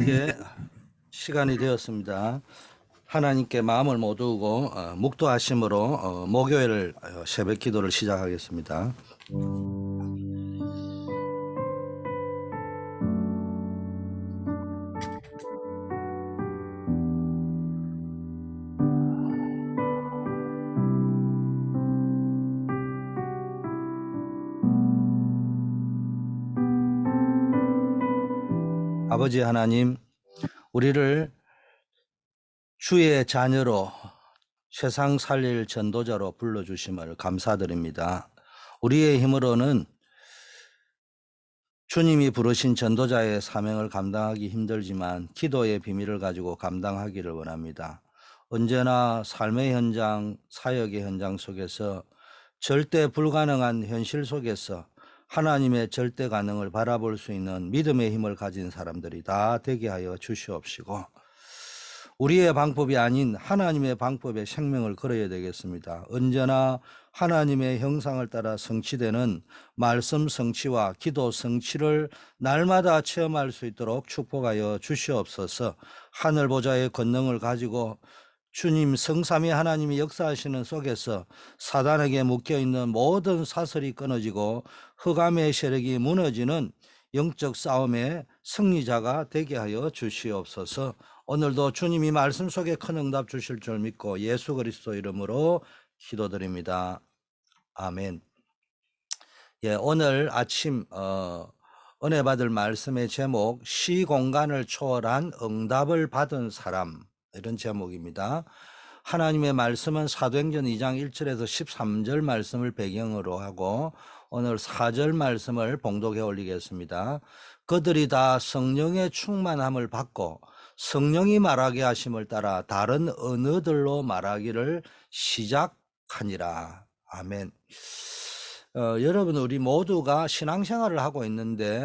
이제 시간이 되었습니다. 하나님께 마음을 모두고 묵도하심으로 목요일 새벽 기도를 시작하겠습니다. 아버지 하나님, 우리를 주의 자녀로 세상 살릴 전도자로 불러주심을 감사드립니다. 우리의 힘으로는 주님이 부르신 전도자의 사명을 감당하기 힘들지만 기도의 비밀을 가지고 감당하기를 원합니다. 언제나 삶의 현장, 사역의 현장 속에서 절대 불가능한 현실 속에서 하나님의 절대 가능을 바라볼 수 있는 믿음의 힘을 가진 사람들이 다 되게 하여 주시옵시고, 우리의 방법이 아닌 하나님의 방법에 생명을 걸어야 되겠습니다. 언제나 하나님의 형상을 따라 성취되는 말씀 성취와 기도 성취를 날마다 체험할 수 있도록 축복하여 주시옵소서. 하늘 보좌의 권능을 가지고 주님 성삼위 하나님이 역사하시는 속에서 사단에게 묶여있는 모든 사슬이 끊어지고 흑암의 세력이 무너지는 영적 싸움의 승리자가 되게 하여 주시옵소서. 오늘도 주님이 말씀 속에 큰 응답 주실 줄 믿고 예수 그리스도 이름으로 기도드립니다. 아멘. 오늘 아침 은혜 받을 말씀의 제목, 시공간을 초월한 응답을 받은 사람, 이런 제목입니다. 하나님의 말씀은 사도행전 2장 1절에서 13절 말씀을 배경으로 하고 오늘 4절 말씀을 봉독해 올리겠습니다. 그들이 다 성령의 충만함을 받고 성령이 말하게 하심을 따라 다른 언어들로 말하기를 시작하니라. 아멘. 여러분, 우리 모두가 신앙생활을 하고 있는데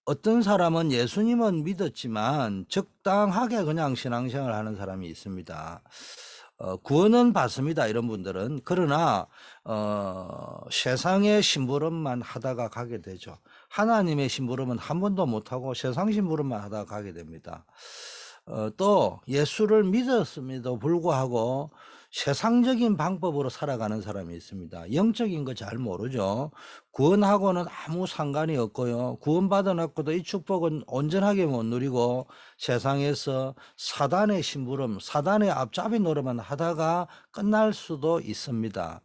어떤 사람은 예수님은 믿었지만 적당하게 그냥 신앙생활을 하는 사람이 있습니다. 구원은 받습니다, 이런 분들은. 그러나 세상의 심부름만 하다가 가게 되죠. 하나님의 심부름은 한 번도 못하고 세상 심부름만 하다가 가게 됩니다. 또 예수를 믿었음에도 불구하고 세상적인 방법으로 살아가는 사람이 있습니다. 영적인 거 잘 모르죠. 구원하고는 아무 상관이 없고요. 구원받아놨고도 이 축복은 온전하게 못 누리고 세상에서 사단의 심부름, 사단의 앞잡이 노릇만 하다가 끝날 수도 있습니다.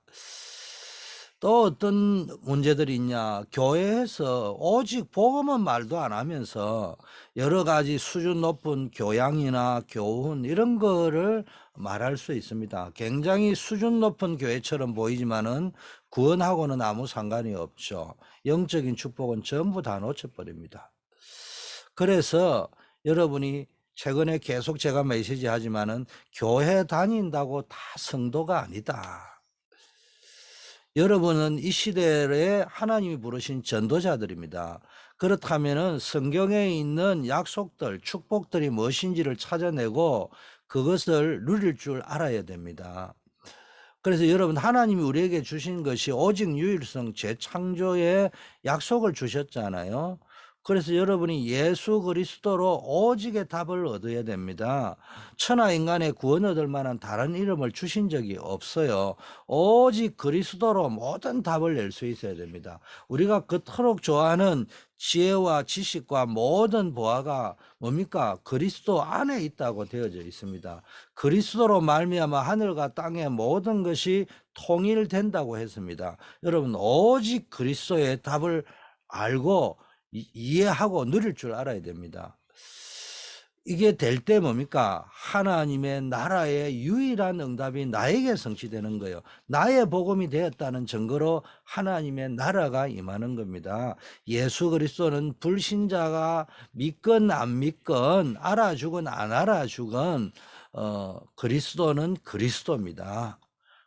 또 어떤 문제들이 있냐, 교회에서 오직 복음은 말도 안 하면서 여러 가지 수준 높은 교양이나 교훈 이런 거를 말할 수 있습니다. 굉장히 수준 높은 교회처럼 보이지만은 구원하고는 아무 상관이 없죠. 영적인 축복은 전부 다 놓쳐버립니다. 그래서 여러분이 최근에 계속 제가 메시지 하지만은 교회 다닌다고 다 성도가 아니다. 여러분은 이 시대에 하나님이 부르신 전도자들입니다. 그렇다면은 성경에 있는 약속들, 축복들이 무엇인지를 찾아내고 그것을 누릴 줄 알아야 됩니다. 그래서 여러분, 하나님이 우리에게 주신 것이 오직 유일성 재창조의 약속을 주셨잖아요. 그래서 여러분이 예수 그리스도로 오직의 답을 얻어야 됩니다. 천하 인간의 구원 얻을 만한 다른 이름을 주신 적이 없어요. 오직 그리스도로 모든 답을 낼 수 있어야 됩니다. 우리가 그토록 좋아하는 지혜와 지식과 모든 보화가 뭡니까? 그리스도 안에 있다고 되어져 있습니다. 그리스도로 말미암아 하늘과 땅의 모든 것이 통일된다고 했습니다. 여러분, 오직 그리스도의 답을 알고 이해하고 누릴 줄 알아야 됩니다. 이게 될 때 뭡니까? 하나님의 나라의 유일한 응답이 나에게 성취되는 거예요. 나의 복음이 되었다는 증거로 하나님의 나라가 임하는 겁니다. 예수 그리스도는 불신자가 믿건 안 믿건 알아주건 안 알아주건 그리스도는 그리스도입니다.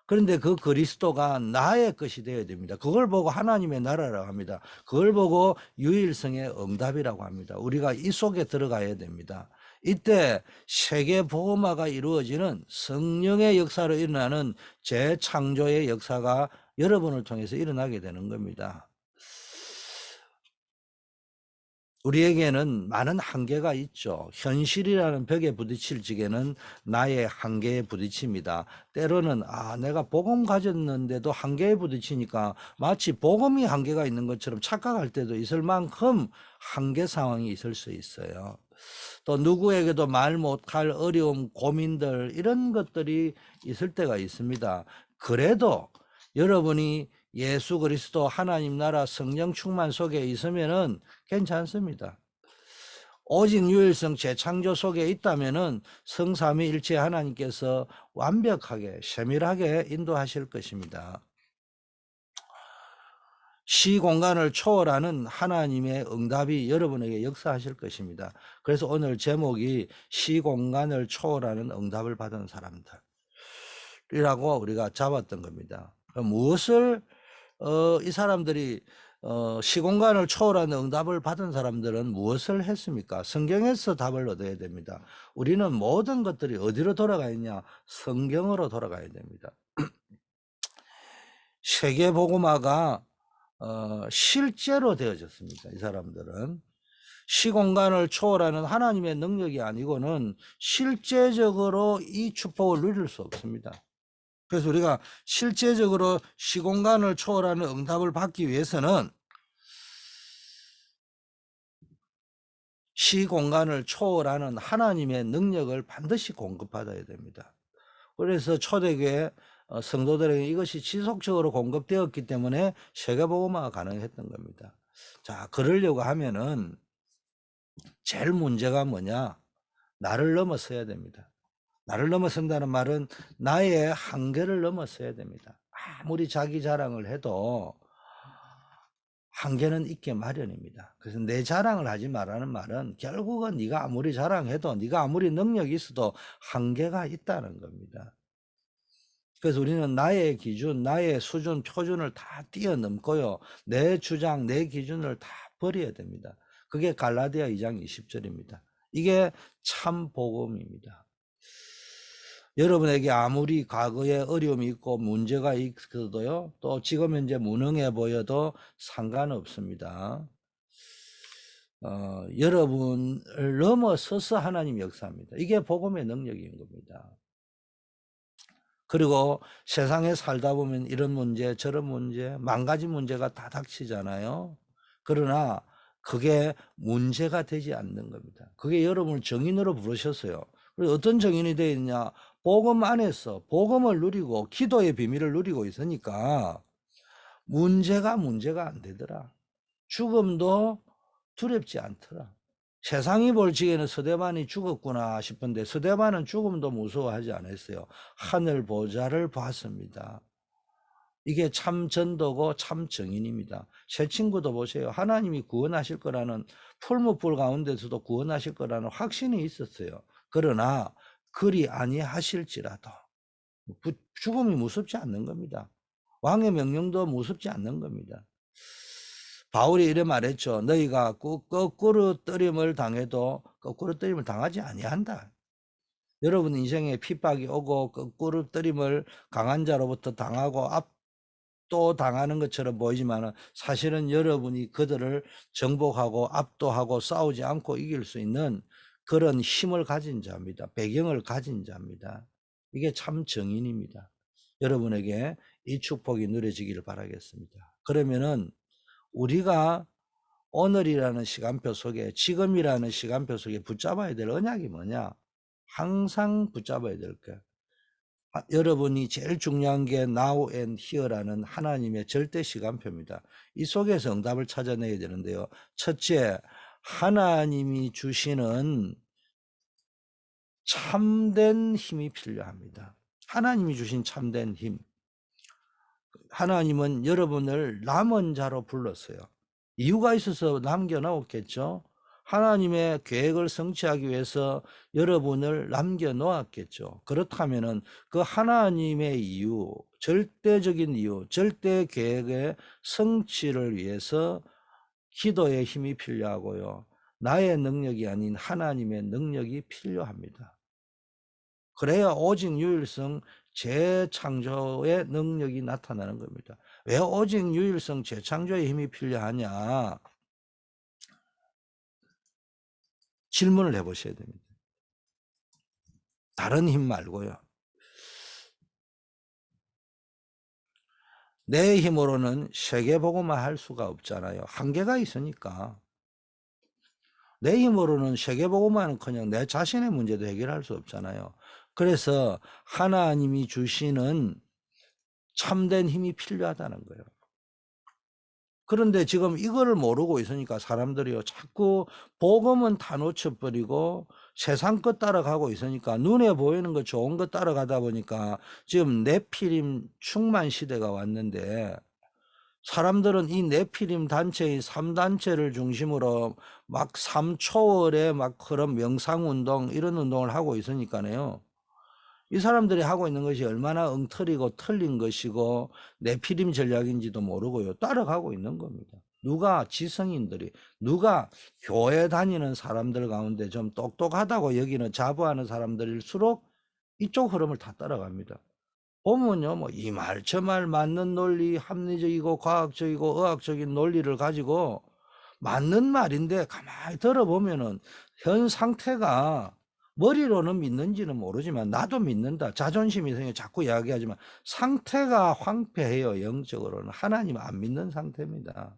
그런데 그 그리스도가 나의 것이 되어야 됩니다. 그걸 보고 하나님의 나라라고 합니다. 그걸 보고 유일성의 응답이라고 합니다. 우리가 이 속에 들어가야 됩니다. 이때 세계 복음화가 이루어지는 성령의 역사로 일어나는 재창조의 역사가 여러분을 통해서 일어나게 되는 겁니다. 우리에게는 많은 한계가 있죠. 현실이라는 벽에 부딪힐 적에는 나의 한계에 부딪힙니다. 때로는 내가 복음 가졌는데도 한계에 부딪히니까 마치 복음이 한계가 있는 것처럼 착각할 때도 있을 만큼 한계 상황이 있을 수 있어요. 또 누구에게도 말 못할 어려움, 고민들 이런 것들이 있을 때가 있습니다. 그래도 여러분이 예수 그리스도 하나님 나라 성령 충만 속에 있으면은 괜찮습니다. 오직 유일성 재창조 속에 있다면은 성삼위일체 하나님께서 완벽하게 세밀하게 인도하실 것입니다. 시공간을 초월하는 하나님의 응답이 여러분에게 역사하실 것입니다. 그래서 오늘 제목이 시공간을 초월하는 응답을 받은 사람들이라고 우리가 잡았던 겁니다. 무엇을 이 사람들이 시공간을 초월하는 응답을 받은 사람들은 무엇을 했습니까? 성경에서 답을 얻어야 됩니다. 우리는 모든 것들이 어디로 돌아가 있냐? 성경으로 돌아가야 됩니다. 세계복음화가 실제로 되어졌습니다. 이 사람들은 시공간을 초월하는 하나님의 능력이 아니고는 실제적으로 이 축복을 누릴 수 없습니다. 그래서 우리가 실제적으로 시공간을 초월하는 응답을 받기 위해서는 시공간을 초월하는 하나님의 능력을 반드시 공급받아야 됩니다. 그래서 초대교회 성도들에게 이것이 지속적으로 공급되었기 때문에 세계복음화가 가능했던 겁니다. 자, 그러려고 하면은 제일 문제가 뭐냐? 나를 넘어서야 됩니다. 나를 넘어선다는 말은 나의 한계를 넘어서야 됩니다. 아무리 자기 자랑을 해도 한계는 있게 마련입니다. 그래서 내 자랑을 하지 말라는 말은 결국은 네가 아무리 자랑해도 네가 아무리 능력이 있어도 한계가 있다는 겁니다. 그래서 우리는 나의 기준, 나의 수준, 표준을 다 뛰어넘고요. 내 주장, 내 기준을 다 버려야 됩니다. 그게 갈라디아 2장 20절입니다. 이게 참 복음입니다. 여러분에게 아무리 과거에 어려움이 있고 문제가 있어도요, 또 지금 현재 무능해 보여도 상관없습니다. 여러분을 넘어서서 하나님 역사합니다. 이게 복음의 능력인 겁니다. 그리고 세상에 살다 보면 이런 문제, 저런 문제, 망가진 문제가 다 닥치잖아요. 그러나 그게 문제가 되지 않는 겁니다. 그게 여러분을 정인으로 부르셨어요. 그리고 어떤 정인이 되어 있냐? 복음 안에서 복음을 누리고 기도의 비밀을 누리고 있으니까 문제가 안 되더라. 죽음도 두렵지 않더라. 세상이 볼 적에는 서대반이 죽었구나 싶은데 서대반은 죽음도 무서워하지 않았어요. 하늘 보좌를 봤습니다. 이게 참 전도고 참 정인입니다. 새 친구도 보세요. 하나님이 구원하실 거라는 풀무불 가운데서도 구원하실 거라는 확신이 있었어요. 그러나 그리 아니하실지라도 죽음이 무섭지 않는 겁니다. 왕의 명령도 무섭지 않는 겁니다. 바울이 이래 말했죠. 너희가 거꾸로 뜨림을 당해도 거꾸로 뜨림을 당하지 아니한다. 여러분 인생에 핍박이 오고 거꾸로 뜨림을 강한 자로부터 당하고 압도당하는 것처럼 보이지만 사실은 여러분이 그들을 정복하고 압도하고 싸우지 않고 이길 수 있는 그런 힘을 가진 자입니다. 배경을 가진 자입니다. 이게 참 정인입니다. 여러분에게 이 축복이 누려지기를 바라겠습니다. 그러면은 우리가 오늘이라는 시간표 속에 지금이라는 시간표 속에 붙잡아야 될 언약이 뭐냐? 항상 붙잡아야 될 것. 여러분이 제일 중요한 게 now and here라는 하나님의 절대 시간표입니다. 이 속에서 응답을 찾아내야 되는데요. 첫째, 하나님이 주시는 참된 힘이 필요합니다. 하나님이 주신 참된 힘. 하나님은 여러분을 남은 자로 불렀어요. 이유가 있어서 남겨놓았겠죠. 하나님의 계획을 성취하기 위해서 여러분을 남겨놓았겠죠. 그렇다면은 그 하나님의 이유, 절대적인 이유, 절대 계획의 성취를 위해서 기도의 힘이 필요하고요. 나의 능력이 아닌 하나님의 능력이 필요합니다. 그래야 오직 유일성 재창조의 능력이 나타나는 겁니다. 왜 오직 유일성 재창조의 힘이 필요하냐? 질문을 해보셔야 됩니다. 다른 힘 말고요. 내 힘으로는 세계복음화 할 수가 없잖아요. 한계가 있으니까. 내 힘으로는 세계복음화는커녕 내 자신의 문제도 해결할 수 없잖아요. 그래서 하나님이 주시는 참된 힘이 필요하다는 거예요. 그런데 지금 이거를 모르고 있으니까 사람들이요, 자꾸 복음은 다 놓쳐버리고 세상 것 따라가고 있으니까, 눈에 보이는 거 좋은 거 따라가다 보니까 지금 네피림 충만 시대가 왔는데, 사람들은 이 네피림 단체인 3단체를 중심으로 막 3초월의 막 그런 명상운동, 이런 운동을 하고 있으니까요, 이 사람들이 하고 있는 것이 얼마나 엉터리고 틀린 것이고 네피림 전략인지도 모르고요, 따라가고 있는 겁니다. 누가 지성인들이, 누가 교회 다니는 사람들 가운데 좀 똑똑하다고 여기는 자부하는 사람들일수록 이쪽 흐름을 다 따라갑니다. 보면요, 뭐 이 말 저 말 맞는 논리, 합리적이고 과학적이고 의학적인 논리를 가지고 맞는 말인데 가만히 들어보면은 현 상태가, 머리로는 믿는지는 모르지만 나도 믿는다, 자존심이 생겨 자꾸 이야기하지만 상태가 황폐해요. 영적으로는 하나님 안 믿는 상태입니다.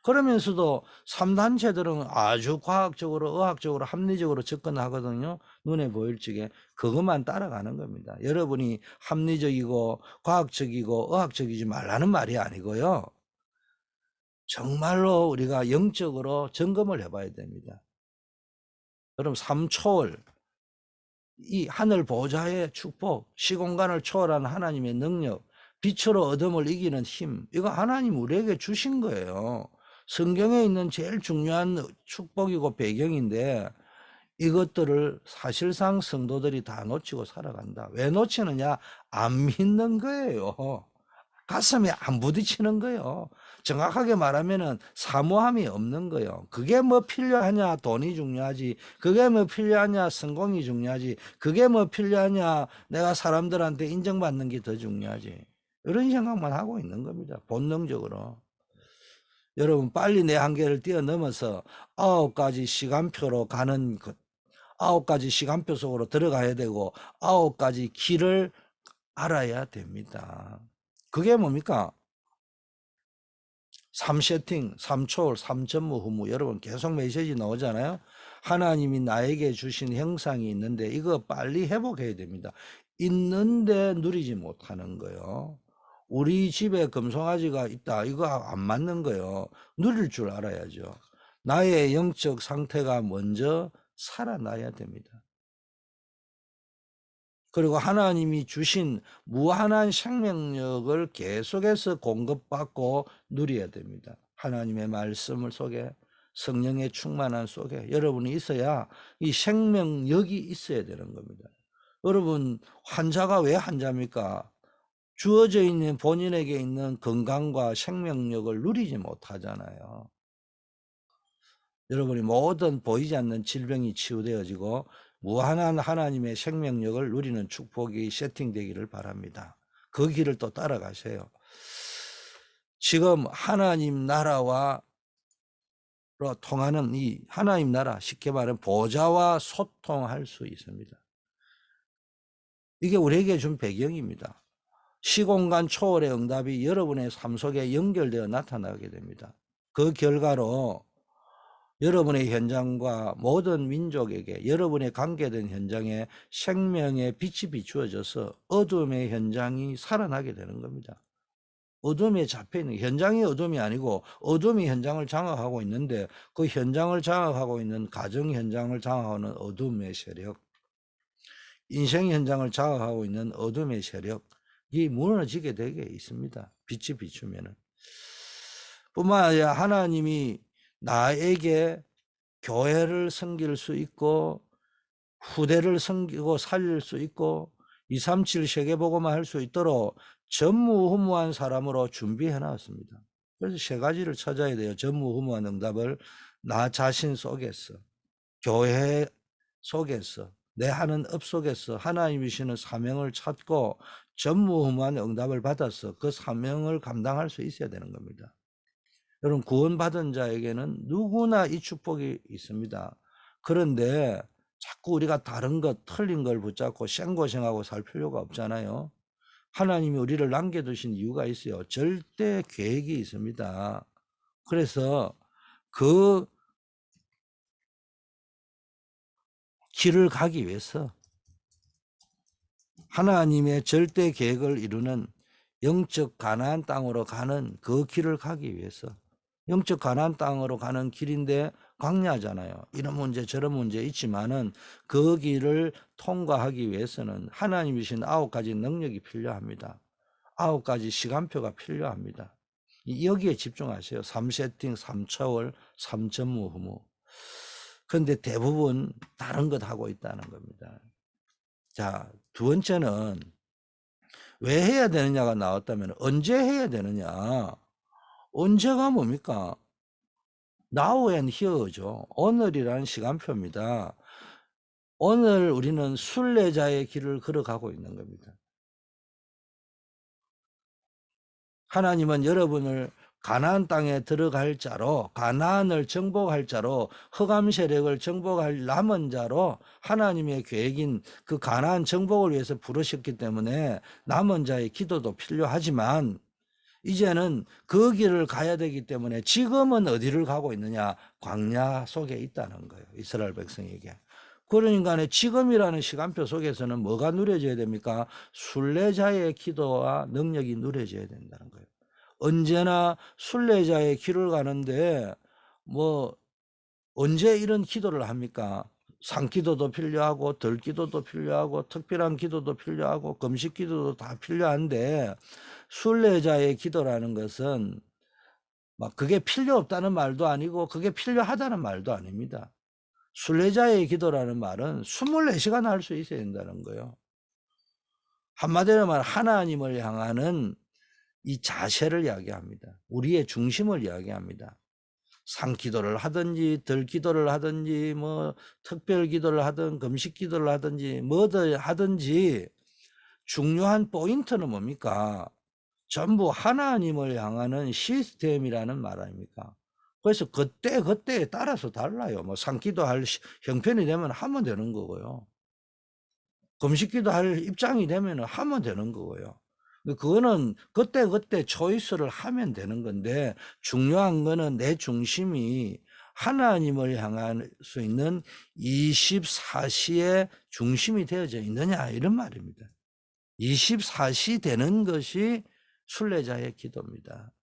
그러면서도 3단체들은 아주 과학적으로 의학적으로 합리적으로 접근하거든요. 눈에 보일 적에 그것만 따라가는 겁니다. 여러분이 합리적이고 과학적이고 의학적이지 말라는 말이 아니고요, 정말로 우리가 영적으로 점검을 해봐야 됩니다. 그럼 3초월, 이 하늘 보좌의 축복, 시공간을 초월하는 하나님의 능력, 빛으로 어둠을 이기는 힘, 이거 하나님 우리에게 주신 거예요. 성경에 있는 제일 중요한 축복이고 배경인데, 이것들을 사실상 성도들이 다 놓치고 살아간다. 왜 놓치느냐? 안 믿는 거예요. 가슴에 안 부딪히는 거예요. 정확하게 말하면은 사모함이 없는 거예요. 그게 뭐 필요하냐? 돈이 중요하지. 그게 뭐 필요하냐? 성공이 중요하지. 그게 뭐 필요하냐? 내가 사람들한테 인정받는 게 더 중요하지. 이런 생각만 하고 있는 겁니다. 본능적으로. 여러분, 빨리 내 한계를 뛰어넘어서 9가지 시간표로 가는 것, 9가지 시간표 속으로 들어가야 되고 9가지 길을 알아야 됩니다. 그게 뭡니까? 3세팅, 3초월, 3전무 후무. 여러분 계속 메시지 나오잖아요. 하나님이 나에게 주신 형상이 있는데 이거 빨리 회복해야 됩니다. 있는데 누리지 못하는 거예요. 우리 집에 금송아지가 있다, 이거 안 맞는 거예요. 누릴 줄 알아야죠. 나의 영적 상태가 먼저 살아나야 됩니다. 그리고 하나님이 주신 무한한 생명력을 계속해서 공급받고 누려야 됩니다. 하나님의 말씀을 속에, 성령의 충만한 속에 여러분이 있어야 이 생명력이 있어야 되는 겁니다. 여러분, 환자가 왜 환자입니까? 주어져 있는 본인에게 있는 건강과 생명력을 누리지 못하잖아요. 여러분이 모든 보이지 않는 질병이 치유되어지고 무한한 하나님의 생명력을 누리는 축복이 세팅되기를 바랍니다. 그 길을 또 따라가세요. 지금 하나님 나라와 통하는 이 하나님 나라, 쉽게 말하면 보좌와 소통할 수 있습니다. 이게 우리에게 준 배경입니다. 시공간 초월의 응답이 여러분의 삶 속에 연결되어 나타나게 됩니다. 그 결과로 여러분의 현장과 모든 민족에게 여러분의 관계된 현장에 생명의 빛이 비추어져서 어둠의 현장이 살아나게 되는 겁니다. 어둠에 잡혀있는, 현장이 어둠이 아니고 어둠이 현장을 장악하고 있는데 그 현장을 장악하고 있는 가정 현장을 장악하는 어둠의 세력, 인생 현장을 장악하고 있는 어둠의 세력이 무너지게 되게 있습니다. 빛이 비추면은. 뿐만 아니라 하나님이 나에게 교회를 섬길 수 있고 후대를 섬기고 살릴 수 있고 237 세계복음화 할 수 있도록 전무후무한 사람으로 준비해 놨습니다. 그래서 3가지를 찾아야 돼요. 전무후무한 응답을 나 자신 속에서, 교회 속에서, 내 하는 업 속에서 하나님이 주시는 사명을 찾고 전무후무한 응답을 받아서 그 사명을 감당할 수 있어야 되는 겁니다. 여러분, 구원받은 자에게는 누구나 이 축복이 있습니다. 그런데 자꾸 우리가 다른 것, 틀린 걸 붙잡고 생고생하고 살 필요가 없잖아요. 하나님이 우리를 남겨두신 이유가 있어요. 절대 계획이 있습니다. 그래서 그 길을 가기 위해서 하나님의 절대 계획을 이루는 영적 가나안 땅으로 가는 그 길을 가기 위해서, 영적 가나안 땅으로 가는 길인데 광야잖아요. 이런 문제 저런 문제 있지만은 그 길을 통과하기 위해서는 하나님이 주신 9가지 능력이 필요합니다. 9가지 시간표가 필요합니다. 여기에 집중하세요. 3세팅, 3차월, 3전무후무. 그런데 대부분 다른 것 하고 있다는 겁니다. 자, 두 번째는 왜 해야 되느냐가 나왔다면 언제 해야 되느냐. 언제가 뭡니까? Now and here죠. 오늘이라는 시간표입니다. 오늘 우리는 순례자의 길을 걸어가고 있는 겁니다. 하나님은 여러분을 가나안 땅에 들어갈 자로, 가나안을 정복할 자로, 흑암 세력을 정복할 남은 자로 하나님의 계획인 그 가나안 정복을 위해서 부르셨기 때문에 남은 자의 기도도 필요하지만 이제는 그 길을 가야 되기 때문에 지금은 어디를 가고 있느냐? 광야 속에 있다는 거예요. 이스라엘 백성에게. 그러니까 지금이라는 시간표 속에서는 뭐가 누려져야 됩니까? 순례자의 기도와 능력이 누려져야 된다는 거예요. 언제나 순례자의 길을 가는데 뭐 언제 이런 기도를 합니까? 산기도도 필요하고 덜기도도 필요하고 특별한 기도도 필요하고 금식 기도도 다 필요한데 순례자의 기도라는 것은 막 그게 필요 없다는 말도 아니고 그게 필요하다는 말도 아닙니다. 순례자의 기도라는 말은 24시간 할 수 있어야 된다는 거예요. 한마디로 말하면 하나님을 향하는 이 자세를 이야기합니다. 우리의 중심을 이야기합니다. 산기도를 하든지 덜기도를 하든지 뭐 특별기도를 하든 금식기도를 하든지 뭐든 하든지 중요한 포인트는 뭡니까? 전부 하나님을 향하는 시스템이라는 말 아닙니까? 그래서 그때에 따라서 달라요. 뭐 산기도 할 형편이 되면 하면 되는 거고요. 금식기도 할 입장이 되면 하면 되는 거고요. 그거는 그때 초이스를 하면 되는 건데 중요한 거는 내 중심이 하나님을 향할 수 있는 24시의 중심이 되어져 있느냐 이런 말입니다. 24시 되는 것이 순례자의 기도입니다.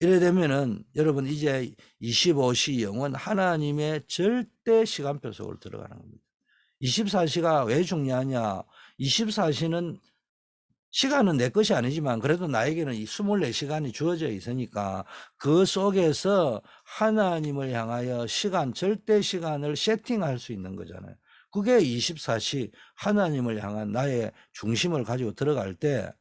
이래 되면은 여러분 이제 25시 영은 하나님의 절대 시간표 속으로 들어가는 겁니다. 24시가 왜 중요하냐? 24시는 시간은 내 것이 아니지만 그래도 나에게는 이 24시간이 주어져 있으니까 그 속에서 하나님을 향하여 시간, 절대 시간을 세팅할 수 있는 거잖아요. 그게 24시 하나님을 향한 나의 중심을 가지고 들어갈 때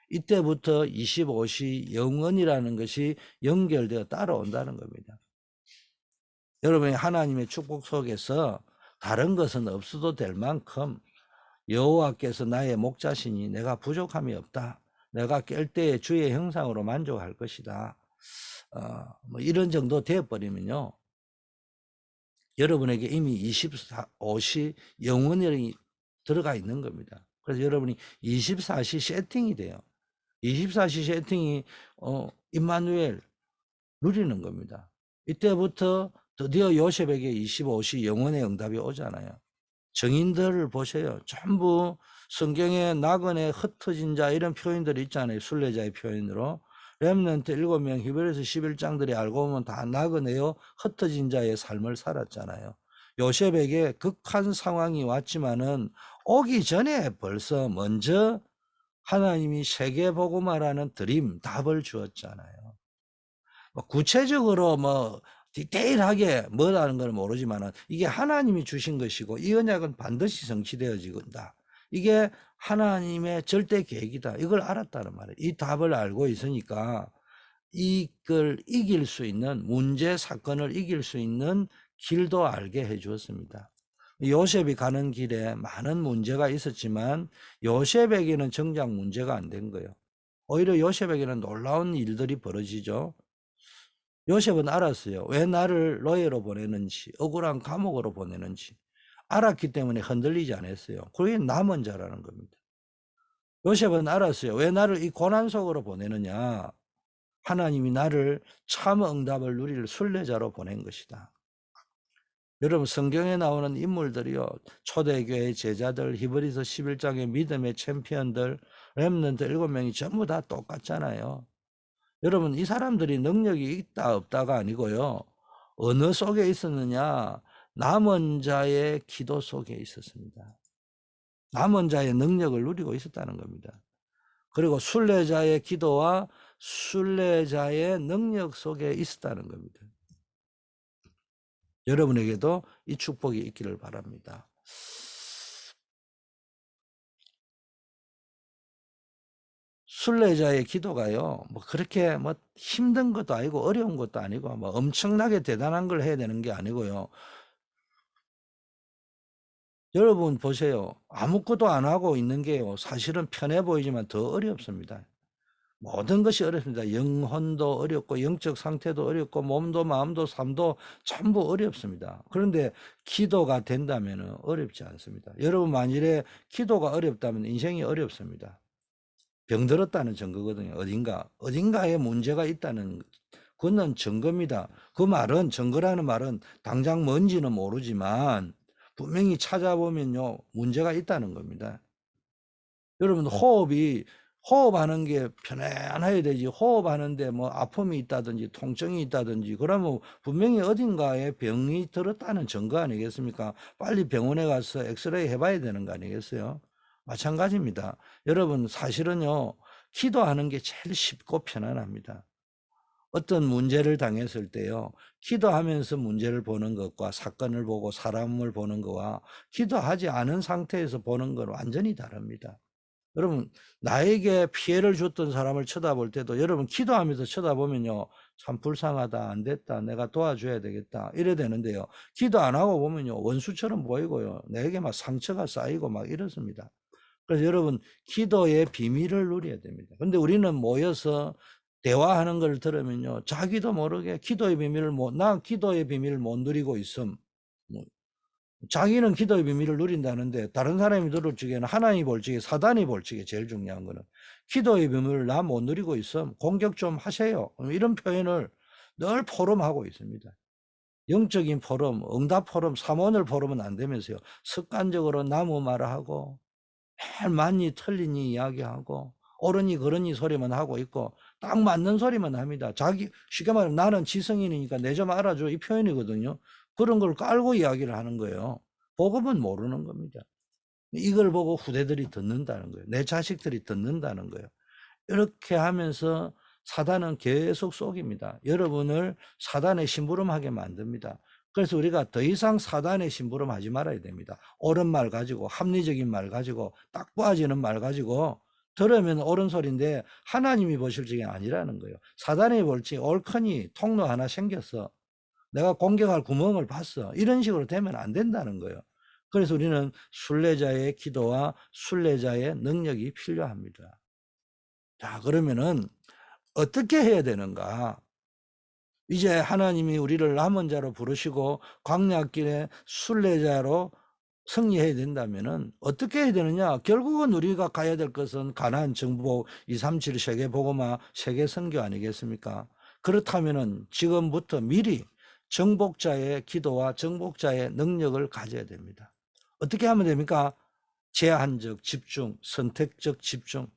이때부터 25시 영원이라는 것이 연결되어 따라온다는 겁니다. 여러분이 하나님의 축복 속에서 다른 것은 없어도 될 만큼 여호와께서 나의 목자시니 내가 부족함이 없다. 내가 깰 때에 주의 형상으로 만족할 것이다. 뭐 이런 정도 되어버리면요. 여러분에게 이미 24시 영원히 들어가 있는 겁니다. 그래서 여러분이 24시 세팅이 돼요. 24시 세팅이 임마누엘 누리는 겁니다. 이때부터 드디어 요셉에게 25시 영원의 응답이 오잖아요. 정인들을 보세요. 전부 성경에 나그네 흩어진 자 이런 표현들이 있잖아요. 순례자의 표현으로. 렘넌트 7명 히브리서 11장들이 알고 보면 다 나그네요 흩어진 자의 삶을 살았잖아요. 요셉에게 극한 상황이 왔지만은 오기 전에 벌써 먼저 하나님이 세계복음화라는 드림 답을 주었잖아요. 구체적으로 뭐 디테일하게 뭐라는 걸 모르지만 이게 하나님이 주신 것이고 이 언약은 반드시 성취되어지다. 이게 하나님의 절대 계획이다. 이걸 알았다는 말이에요. 이 답을 알고 있으니까 이걸 이길 수 있는 문제 사건을 이길 수 있는 길도 알게 해 주었습니다. 요셉이 가는 길에 많은 문제가 있었지만 요셉에게는 정작 문제가 안 된 거예요. 오히려 요셉에게는 놀라운 일들이 벌어지죠. 요셉은 알았어요. 왜 나를 노예로 보내는지, 억울한 감옥으로 보내는지 알았기 때문에 흔들리지 않았어요. 그게 남은 자라는 겁니다. 요셉은 알았어요. 왜 나를 이 고난 속으로 보내느냐. 하나님이 나를 참 응답을 누릴 순례자로 보낸 것이다. 여러분, 성경에 나오는 인물들이요, 초대교회 제자들, 히브리서 11장의 믿음의 챔피언들, 렘넌트 7명이 전부 다 똑같잖아요. 여러분, 이 사람들이 능력이 있다 없다가 아니고요, 어느 속에 있었느냐. 남은 자의 기도 속에 있었습니다. 남은 자의 능력을 누리고 있었다는 겁니다. 그리고 순례자의 기도와 순례자의 능력 속에 있었다는 겁니다. 여러분에게도 이 축복이 있기를 바랍니다. 순례자의 기도가요, 뭐 그렇게 뭐 힘든 것도 아니고 어려운 것도 아니고 뭐 엄청나게 대단한 걸 해야 되는 게 아니고요. 여러분 보세요. 아무것도 안 하고 있는 게요, 사실은 편해 보이지만 더 어렵습니다. 모든 것이 어렵습니다. 영혼도 어렵고 영적 상태도 어렵고 몸도 마음도 삶도 전부 어렵습니다. 그런데 기도가 된다면 어렵지 않습니다. 여러분 만일에 기도가 어렵다면 인생이 어렵습니다. 병들었다는 증거거든요. 어딘가에 문제가 있다는, 그건 증거입니다. 그 말은, 증거라는 말은 당장 뭔지는 모르지만 분명히 찾아보면요, 문제가 있다는 겁니다. 여러분, 호흡하는 게 편안해야 되지, 호흡하는데 뭐 아픔이 있다든지 통증이 있다든지 그러면 분명히 어딘가에 병이 들었다는 증거 아니겠습니까? 빨리 병원에 가서 엑스레이 해봐야 되는 거 아니겠어요? 마찬가지입니다. 여러분, 사실은요, 기도하는 게 제일 쉽고 편안합니다. 어떤 문제를 당했을 때요, 기도하면서 문제를 보는 것과 사건을 보고 사람을 보는 것과 기도하지 않은 상태에서 보는 건 완전히 다릅니다. 여러분, 나에게 피해를 줬던 사람을 쳐다볼 때도 여러분 기도하면서 쳐다보면요, 참 불쌍하다, 안 됐다, 내가 도와줘야 되겠다 이래 되는데요, 기도 안 하고 보면요, 원수처럼 보이고요, 내게 막 상처가 쌓이고 막 이렇습니다. 그래서 여러분, 기도의 비밀을 누려야 됩니다. 근데 우리는 모여서 대화하는 걸 들으면요, 자기도 모르게 기도의 비밀을 나 기도의 비밀을 못 누리고 있음. 뭐, 자기는 기도의 비밀을 누린다는데 다른 사람이 들을 적에는 하나님이 볼 적에, 사단이 볼 적에 제일 중요한 거는 기도의 비밀을 나 못 누리고 있음, 공격 좀 하세요, 이런 표현을 늘 포럼하고 있습니다. 영적인 포럼, 응답 포럼, 사모늘 포럼은 안 되면서요, 습관적으로 나무 말하고 매일 맞니 틀리니 이야기하고 옳으니 그러니 소리만 하고 있고 딱 맞는 소리만 합니다. 쉽게 말하면 나는 지성인이니까 내 좀 알아줘, 이 표현이거든요. 그런 걸 깔고 이야기를 하는 거예요. 복음은 모르는 겁니다. 이걸 보고 후대들이 듣는다는 거예요. 내 자식들이 듣는다는 거예요. 이렇게 하면서 사단은 계속 속입니다. 여러분을 사단의 심부름하게 만듭니다. 그래서 우리가 더 이상 사단의 심부름하지 말아야 됩니다. 옳은 말 가지고, 합리적인 말 가지고, 딱 빠지는 말 가지고 들으면 옳은 소리인데 하나님이 보실 적이 아니라는 거예요. 사단이 볼지 옳거니 통로 하나 생겼어, 내가 공격할 구멍을 봤어, 이런 식으로 되면 안 된다는 거예요. 그래서 우리는 순례자의 기도와 순례자의 능력이 필요합니다. 자, 그러면은 어떻게 해야 되는가? 이제 하나님이 우리를 남은 자로 부르시고 광야길에 순례자로 승리해야 된다면은 어떻게 해야 되느냐? 결국은 우리가 가야 될 것은 가나안 정복 237 세계 복음화 세계 선교 아니겠습니까? 그렇다면은 지금부터 미리 정복자의 기도와 정복자의 능력을 가져야 됩니다. 어떻게 하면 됩니까? 제한적 집중, 선택적 집중.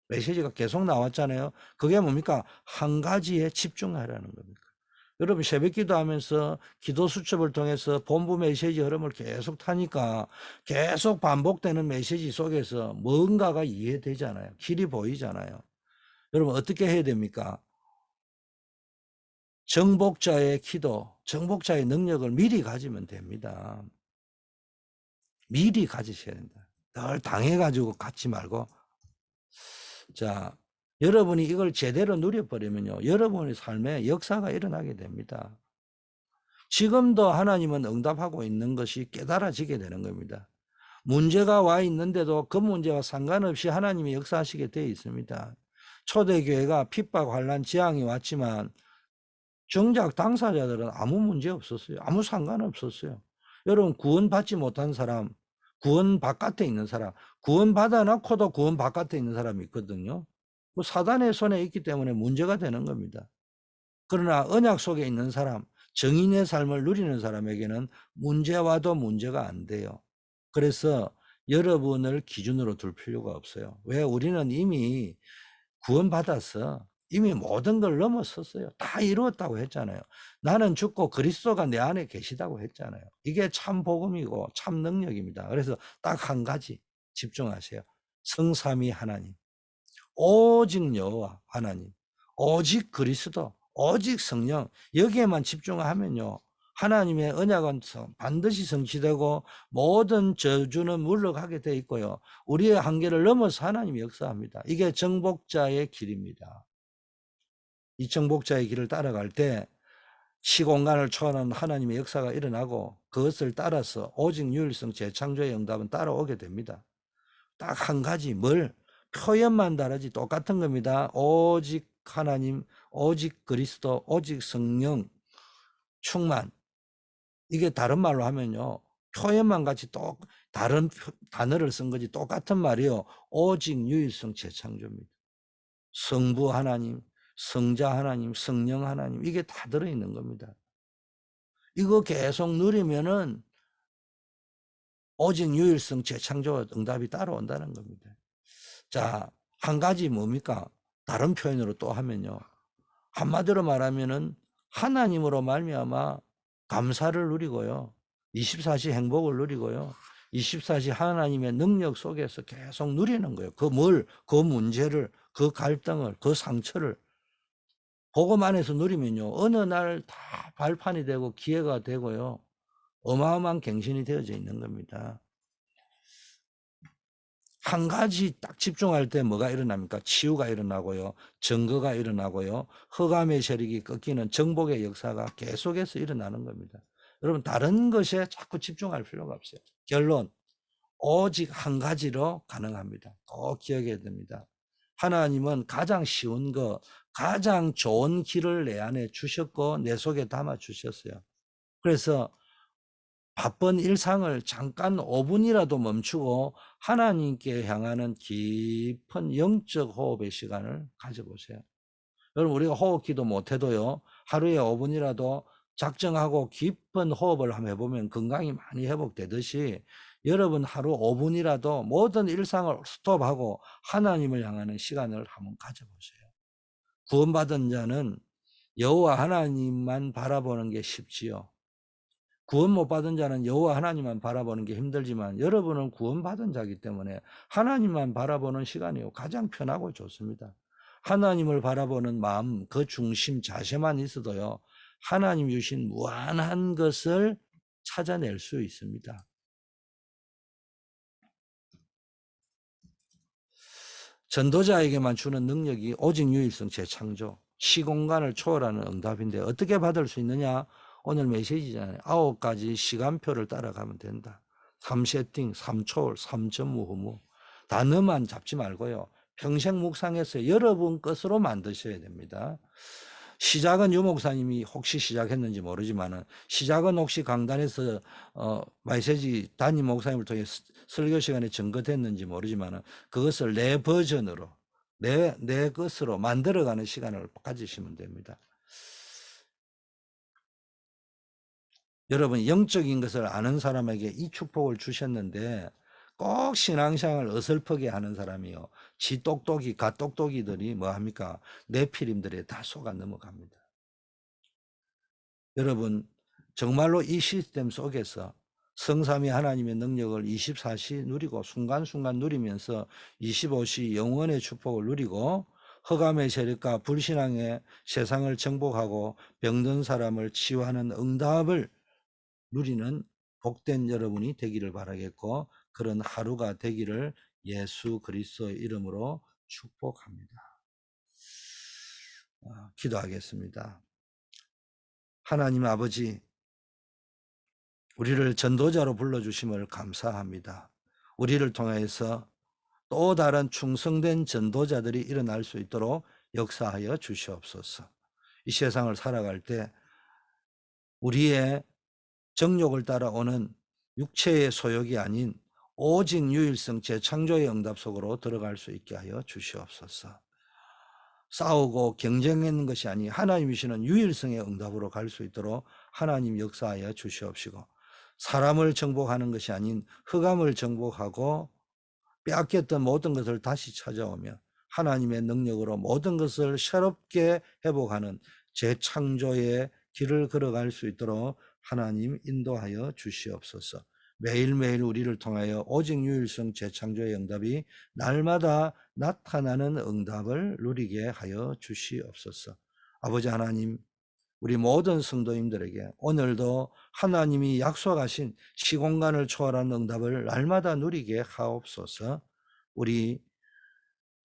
메시지가 계속 나왔잖아요. 그게 뭡니까? 한 가지에 집중하라는 겁니다. 여러분, 새벽 기도하면서 기도 수첩을 통해서 본부 메시지 흐름을 계속 타니까 계속 반복되는 메시지 속에서 뭔가가 이해되잖아요. 길이 보이잖아요. 여러분, 어떻게 해야 됩니까? 정복자의 기도, 정복자의 능력을 미리 가지면 됩니다. 미리 가지셔야 된다. 늘 당해가지고 갖지 말고. 자, 여러분이 이걸 제대로 누려버리면요, 여러분의 삶에 역사가 일어나게 됩니다. 지금도 하나님은 응답하고 있는 것이 깨달아지게 되는 겁니다. 문제가 와 있는데도 그 문제와 상관없이 하나님이 역사하시게 되어 있습니다. 초대교회가 핍박, 환란, 재앙이 왔지만 정작 당사자들은 아무 문제 없었어요. 아무 상관없었어요. 여러분 구원받지 못한 사람, 구원 바깥에 있는 사람, 구원 받아놓고도 구원 바깥에 있는 사람이 있거든요. 뭐 사단의 손에 있기 때문에 문제가 되는 겁니다. 그러나 언약 속에 있는 사람, 정인의 삶을 누리는 사람에게는 문제와도 문제가 안 돼요. 그래서 여러분을 기준으로 둘 필요가 없어요. 왜? 우리는 이미 구원받아서 이미 모든 걸 넘어섰어요. 다 이루었다고 했잖아요. 나는 죽고 그리스도가 내 안에 계시다고 했잖아요. 이게 참 복음이고 참 능력입니다. 그래서 딱 한 가지 집중하세요. 성삼위 하나님, 오직 여호와 하나님, 오직 그리스도, 오직 성령, 여기에만 집중하면요, 하나님의 언약은 반드시 성취되고 모든 저주는 물러가게 돼 있고요, 우리의 한계를 넘어서 하나님이 역사합니다. 이게 정복자의 길입니다. 이 정복자의 길을 따라갈 때 시공간을 초월하는 하나님의 역사가 일어나고, 그것을 따라서 오직 유일성 재창조의 응답은 따라오게 됩니다. 딱 한 가지, 뭘? 표현만 다르지 똑같은 겁니다. 오직 하나님, 오직 그리스도, 오직 성령 충만. 이게 다른 말로 하면요, 표현만 같이 다른 단어를 쓴 거지 똑같은 말이요, 오직 유일성 재창조입니다. 성부 하나님, 성자 하나님, 성령 하나님, 이게 다 들어있는 겁니다. 이거 계속 누리면은 오직 유일성 재창조 응답이 따라온다는 겁니다. 자, 한 가지 뭡니까? 다른 표현으로 또 하면요, 한마디로 말하면은 하나님으로 말미암아 감사를 누리고요, 24시 행복을 누리고요, 24시 하나님의 능력 속에서 계속 누리는 거예요. 그 문제를, 그 갈등을, 그 상처를 복음 안에서 누리면요, 어느 날 다 발판이 되고 기회가 되고요, 어마어마한 갱신이 되어져 있는 겁니다. 한 가지 딱 집중할 때 뭐가 일어납니까? 치유가 일어나고요, 증거가 일어나고요, 흑암의 세력이 꺾이는 정복의 역사가 계속해서 일어나는 겁니다. 여러분 다른 것에 자꾸 집중할 필요가 없어요. 결론, 오직 한 가지로 가능합니다. 꼭 기억해야 됩니다. 하나님은 가장 쉬운 거, 가장 좋은 길을 내 안에 주셨고 내 속에 담아 주셨어요. 그래서 바쁜 일상을 잠깐 5분이라도 멈추고 하나님께 향하는 깊은 영적 호흡의 시간을 가져보세요. 여러분 우리가 호흡기도 못해도요, 하루에 5분이라도 작정하고 깊은 호흡을 한번 해보면 건강이 많이 회복되듯이, 여러분 하루 5분이라도 모든 일상을 스톱하고 하나님을 향하는 시간을 한번 가져보세요. 구원받은 자는 여호와 하나님만 바라보는 게 쉽지요. 구원 못 받은 자는 여호와 하나님만 바라보는 게 힘들지만, 여러분은 구원받은 자이기 때문에 하나님만 바라보는 시간이 가장 편하고 좋습니다. 하나님을 바라보는 마음, 그 중심 자세만 있어도요, 하나님 주신 무한한 것을 찾아낼 수 있습니다. 전도자에게만 주는 능력이 오직 유일성 재창조, 시공간을 초월하는 응답인데 어떻게 받을 수 있느냐? 오늘 메시지잖아요. 9가지 시간표를 따라가면 된다. 3세팅, 3초월, 3전무후무. 단어만 잡지 말고요, 평생 묵상해서 여러분 것으로 만드셔야 됩니다. 시작은 유 목사님이 혹시 시작했는지 모르지만, 시작은 혹시 강단에서 메시지 담임 목사님을 통해 설교 시간에 증거됐는지 모르지만, 그것을 내 버전으로, 내 것으로 만들어가는 시간을 가지시면 됩니다. 여러분 영적인 것을 아는 사람에게 이 축복을 주셨는데, 꼭 신앙생활을 어설프게 하는 사람이요, 지 똑똑이 갓똑똑이들이 뭐합니까? 네피림들에 다 속아 넘어갑니다. 여러분 정말로 이 시스템 속에서 성삼위 하나님의 능력을 24시 누리고 순간순간 누리면서 25시 영원의 축복을 누리고, 흑암의 세력과 불신앙의 세상을 정복하고 병든 사람을 치유하는 응답을 누리는 복된 여러분이 되기를 바라겠고, 그런 하루가 되기를 예수 그리스도의 이름으로 축복합니다. 기도하겠습니다. 하나님 아버지, 우리를 전도자로 불러주심을 감사합니다. 우리를 통해서 또 다른 충성된 전도자들이 일어날 수 있도록 역사하여 주시옵소서. 이 세상을 살아갈 때 우리의 정욕을 따라오는 육체의 소욕이 아닌 오직 유일성 재창조의 응답 속으로 들어갈 수 있게 하여 주시옵소서. 싸우고 경쟁하는 것이 아니 하나님이 주시는 유일성의 응답으로 갈 수 있도록 하나님 역사하여 주시옵시고, 사람을 정복하는 것이 아닌 흑암을 정복하고 빼앗겼던 모든 것을 다시 찾아오며 하나님의 능력으로 모든 것을 새롭게 회복하는 재창조의 길을 걸어갈 수 있도록 하나님 인도하여 주시옵소서. 매일매일 우리를 통하여 오직 유일성 재창조의 응답이 날마다 나타나는 응답을 누리게 하여 주시옵소서. 아버지 하나님, 우리 모든 성도님들에게 오늘도 하나님이 약속하신 시공간을 초월한 응답을 날마다 누리게 하옵소서. 우리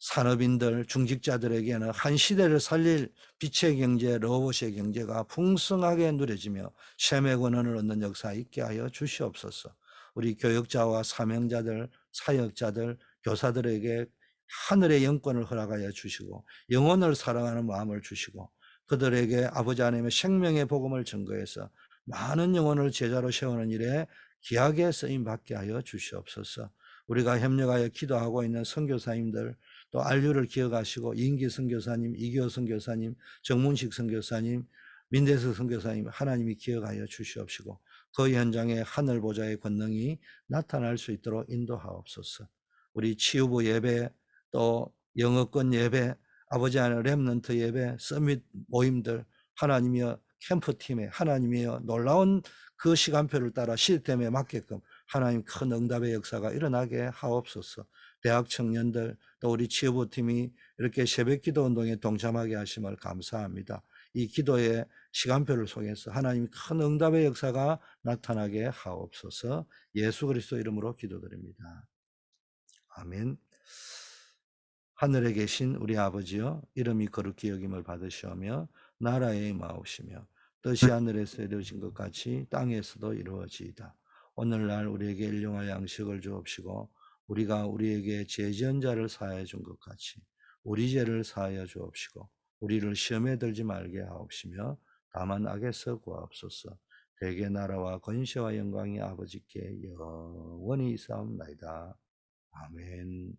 산업인들, 중직자들에게는 한 시대를 살릴 빛의 경제, 로봇의 경제가 풍성하게 누려지며 셈의 권한을 얻는 역사 있게 하여 주시옵소서. 우리 교역자와 사명자들, 사역자들, 교사들에게 하늘의 영권을 허락하여 주시고 영혼을 사랑하는 마음을 주시고 그들에게 아버지 하나님의 생명의 복음을 증거해서 많은 영혼을 제자로 세우는 일에 귀하게 쓰임받게 하여 주시옵소서. 우리가 협력하여 기도하고 있는 선교사님들, 또 안류를 기억하시고 이인기 선교사님, 이기호 선교사님, 정문식 선교사님, 민대석 선교사님 하나님이 기억하여 주시옵시고 그 현장에 하늘 보좌의 권능이 나타날 수 있도록 인도하옵소서. 우리 치유부 예배, 또 영어권 예배, 아버지 하나님 렘넌트 예배, 서밋 모임들 하나님이여 캠프팀에 하나님이여 놀라운 그 시간표를 따라 시스템에 맞게끔 하나님 큰 응답의 역사가 일어나게 하옵소서. 대학 청년들 또 우리 치유부팀이 이렇게 새벽 기도 운동에 동참하게 하심을 감사합니다. 이 기도의 시간표를 속에서 하나님 큰 응답의 역사가 나타나게 하옵소서. 예수 그리스도 이름으로 기도드립니다. 아멘. 하늘에 계신 우리 아버지여, 이름이 거룩히 여김을 받으시오며 나라의 마옵시며 뜻이 하늘에서 이루어진 것 같이 땅에서도 이루어지이다. 오늘날 우리에게 일용할 양식을 주옵시고 우리가 우리에게 죄 지은 자를 사하여 준 것 같이 우리 죄를 사하여 주옵시고 우리를 시험에 들지 말게 하옵시며 다만 악에서 구하옵소서. 대개 나라와 권세와 영광이 아버지께 영원히 있사옵나이다. 아멘.